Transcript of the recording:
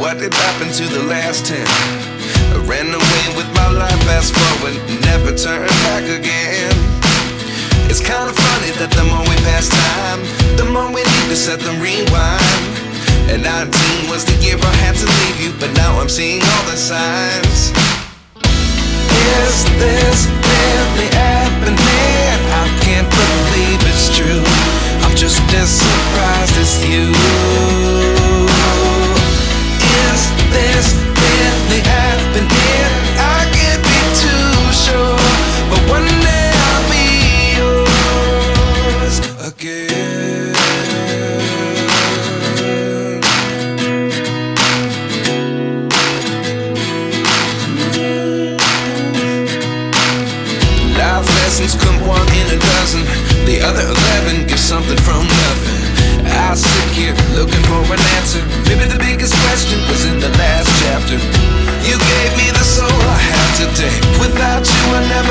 what did happen to the last 10? I ran away with my life, fast forward, never turn back again. It's kind of funny that the more we pass time, the more we need to set them rewind. And 19 was the year I had to leave you, but now I'm seeing all the signs. Is this really happening? I can't believe it's true. I'm just as surprised as you. Is this really happening? I can't be too sure, but one day I'll be yours again. Life lessons come one in a dozen. The other 11 get something from nothing. I sit here looking for an answer.